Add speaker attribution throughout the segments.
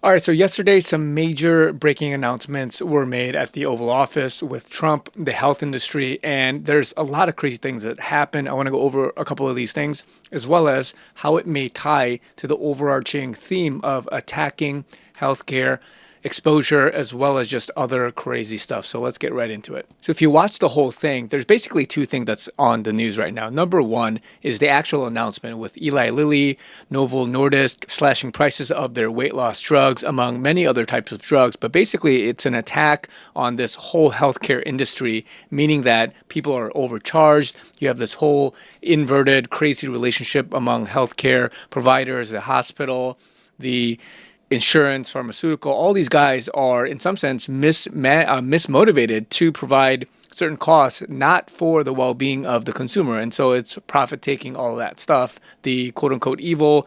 Speaker 1: All right, so yesterday, some major breaking announcements were made at the Oval Office with Trump, the health industry, and there's a lot of crazy things that happen. I want to go over a couple of these things, as well as how it may tie to the overarching theme of attacking healthcare exposure, as well as just other crazy stuff. So let's get right into it. So if you watch the whole thing, there's basically two things that's on the news right now. Number one is the actual announcement with Eli Lilly, Novo Nordisk slashing prices of their weight loss drugs, among many other types of drugs. But basically, it's an attack on this whole healthcare industry, meaning that people are overcharged. You have this whole inverted, crazy relationship among healthcare providers, the hospital, the insurance, pharmaceutical. All these guys are, in some sense, mismotivated to provide certain costs, not for the well-being of the consumer. And so it's profit taking, all of that stuff, the quote unquote evil,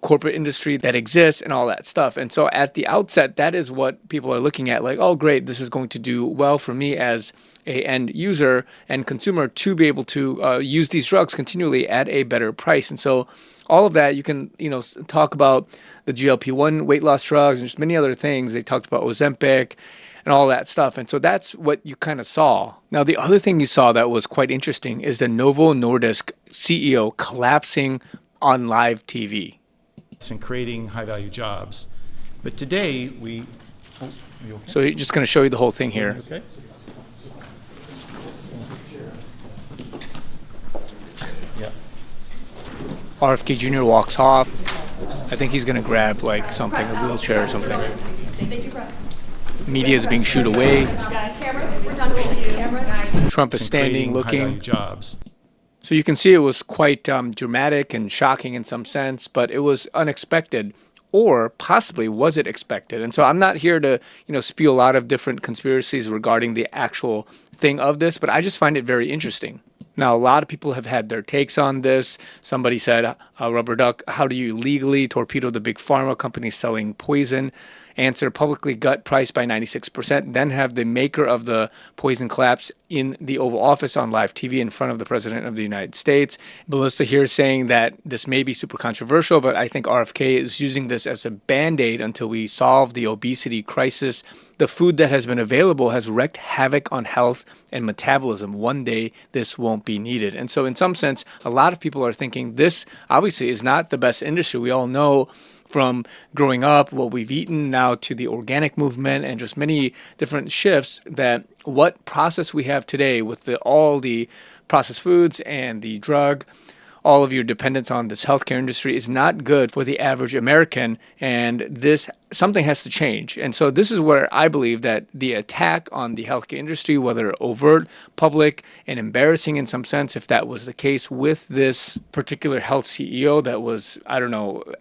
Speaker 1: corporate industry that exists and all that stuff. And so at the outset, that is what people are looking at, like, oh, great, this is going to do well for me as a end user and consumer to be able to use these drugs continually at a better price. And so all of that, you can, talk about the GLP-1 weight loss drugs and just many other things. They talked about Ozempic and all that stuff. And so that's what you kind of saw. Now, the other thing you saw that was quite interesting is the Novo Nordisk CEO collapsing on live TV.
Speaker 2: And creating high-value jobs. But today, we... Oh, are you okay?
Speaker 1: So he's just going to show you the whole thing here.
Speaker 2: Okay. Yeah.
Speaker 1: RFK Jr. walks off. I think he's going to grab like something, a wheelchair or something.
Speaker 3: Thank you, press.
Speaker 1: Media is being shooed away.
Speaker 3: Cameras, we're done rolling. Cameras.
Speaker 1: Trump is standing, looking.
Speaker 2: High-value jobs.
Speaker 1: So you can see it was quite dramatic and shocking in some sense, but it was unexpected, or possibly was it expected? And so I'm not here to, spew a lot of different conspiracies regarding the actual thing of this, but I just find it very interesting. Now, a lot of people have had their takes on this. Somebody said, Rubber Duck, how do you legally torpedo the big pharma companies selling poison? Answer, publicly gut price by 96%, then have the maker of the poison collapse in the Oval Office on live TV in front of the President of the United States. Melissa here is saying that this may be super controversial, but I think RFK is using this as a band-aid until we solve the obesity crisis. The food that has been available has wreaked havoc on health and metabolism. One day, this won't be needed. And so in some sense, a lot of people are thinking this obviously is not the best industry. We all know from growing up, what we've eaten now to the organic movement and just many different shifts, that what process we have today with all the processed foods and the drug, all of your dependence on this healthcare industry is not good for the average American, and something has to change. And so this is where I believe that the attack on the healthcare industry, whether overt, public, and embarrassing in some sense, if that was the case with this particular health CEO that was,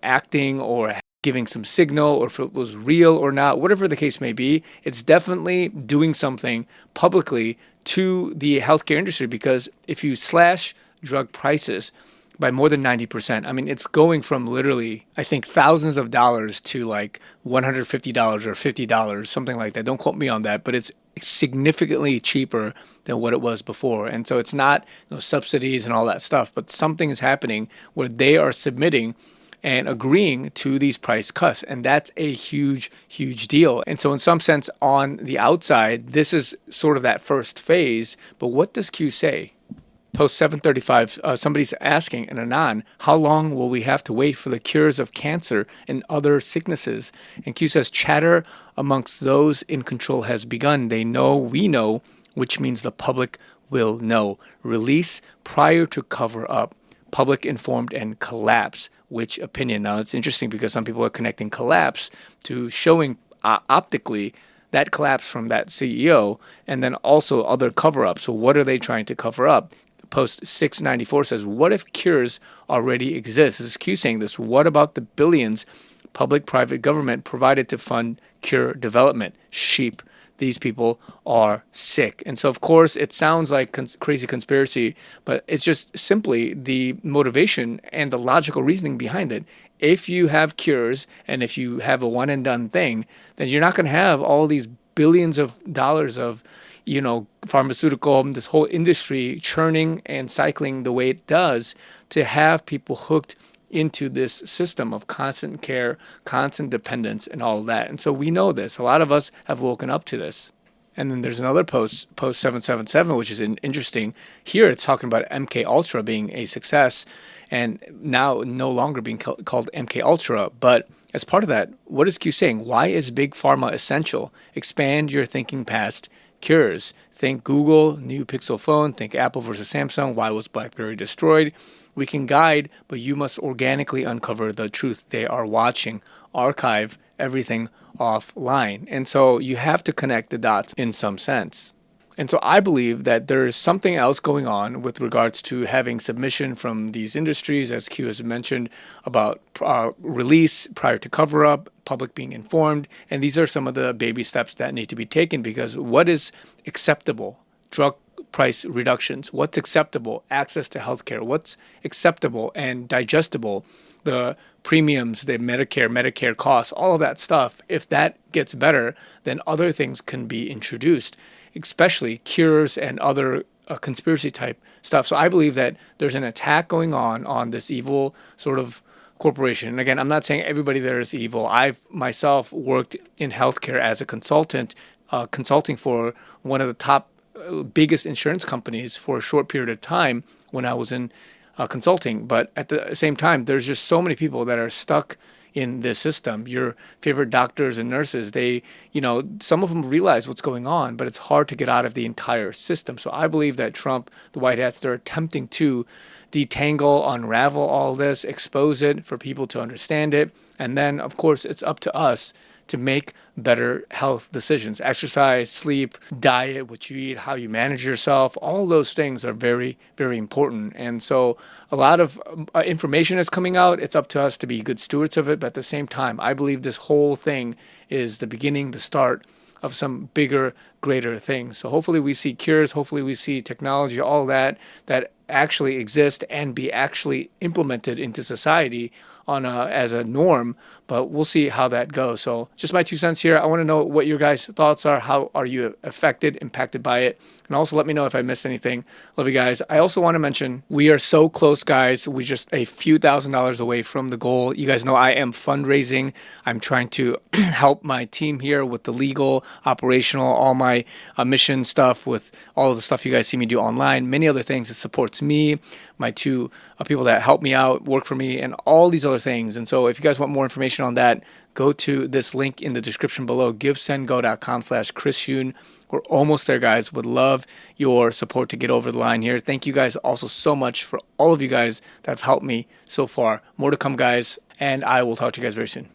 Speaker 1: acting or giving some signal, or if it was real or not, whatever the case may be, it's definitely doing something publicly to the healthcare industry, because if you slash drug prices by more than 90%. It's going from literally, I think, thousands of dollars to like $150 or $50, something like that. Don't quote me on that, but it's significantly cheaper than what it was before. And so it's not subsidies and all that stuff, but something is happening where they are submitting and agreeing to these price cuts. And that's a huge, huge deal. And so in some sense, on the outside, this is sort of that first phase. But what does Q say? Post 735, somebody's asking, and Anon, how long will we have to wait for the cures of cancer and other sicknesses? And Q says, chatter amongst those in control has begun. They know, we know, which means the public will know. Release prior to cover up. Public informed and collapse. Which opinion? Now, it's interesting because some people are connecting collapse to showing optically that collapse from that CEO, and then also other cover-ups. So what are they trying to cover up? Post 694 says, what if cures already exist? This is Q saying this. What about the billions public, private, government provided to fund cure development? Sheep. These people are sick. And so, of course, it sounds like crazy conspiracy, but it's just simply the motivation and the logical reasoning behind it. If you have cures and if you have a one and done thing, then you're not going to have all these billions of dollars of pharmaceutical, this whole industry churning and cycling the way it does to have people hooked into this system of constant care, constant dependence, and all of that. And so we know this. A lot of us have woken up to this. And then there's another post 777, which is interesting. Here it's talking about MK Ultra being a success and now no longer being called MK Ultra. But as part of that, what is Q saying? Why is big pharma essential? Expand your thinking past cures. Think Google, new Pixel phone. Think Apple versus Samsung. Why was BlackBerry destroyed? We can guide, but you must organically uncover the truth. They are watching. Archive everything offline. And so you have to connect the dots in some sense. And so I believe that there is something else going on with regards to having submission from these industries, as Q has mentioned, about release prior to cover up, public being informed. And these are some of the baby steps that need to be taken, because what is acceptable? Drug price reductions. What's acceptable? Access to healthcare. What's acceptable and digestible? The premiums, the Medicare costs, all of that stuff. If that gets better, then other things can be introduced, especially cures and other conspiracy type stuff. So I believe that there's an attack going on this evil sort of corporation. And again, I'm not saying everybody there is evil. I've myself worked in healthcare as a consultant, consulting for one of the top biggest insurance companies for a short period of time when I was in consulting. But at the same time, there's just so many people that are stuck in this system. Your favorite doctors and nurses, they, some of them realize what's going on, but it's hard to get out of the entire system. So I believe that Trump, the White Hats, they're attempting to detangle, unravel all this, expose it for people to understand it. And then, of course, it's up to us to make better health decisions. Exercise, sleep, diet, what you eat, how you manage yourself, all those things are very, very important. And so a lot of information is coming out. It's up to us to be good stewards of it. But at the same time, I believe this whole thing is the beginning, the start of some bigger, greater things. So hopefully we see cures, hopefully we see technology, all that actually exist and be actually implemented into society on as a norm, but we'll see how that goes. So just my 2 cents here. I want to know what your guys' thoughts are. How are you impacted by it? And also let me know if I missed anything. Love you guys. I also want to mention we are so close, guys. We're just a few $1,000s away from the goal. You guys know I am fundraising. I'm trying to help my team here with the legal, operational, all my mission stuff, with all of the stuff you guys see me do online, many other things. It supports me, my 2 people that help me out, work for me, and all these other things. And so if you guys want more information on that, go to this link in the description below, givesendgo.com/chrisyoonyt. We're almost there, guys. Would love your support to get over the line here. Thank you guys also so much for all of you guys that have helped me so far. More to come, guys, and I will talk to you guys very soon.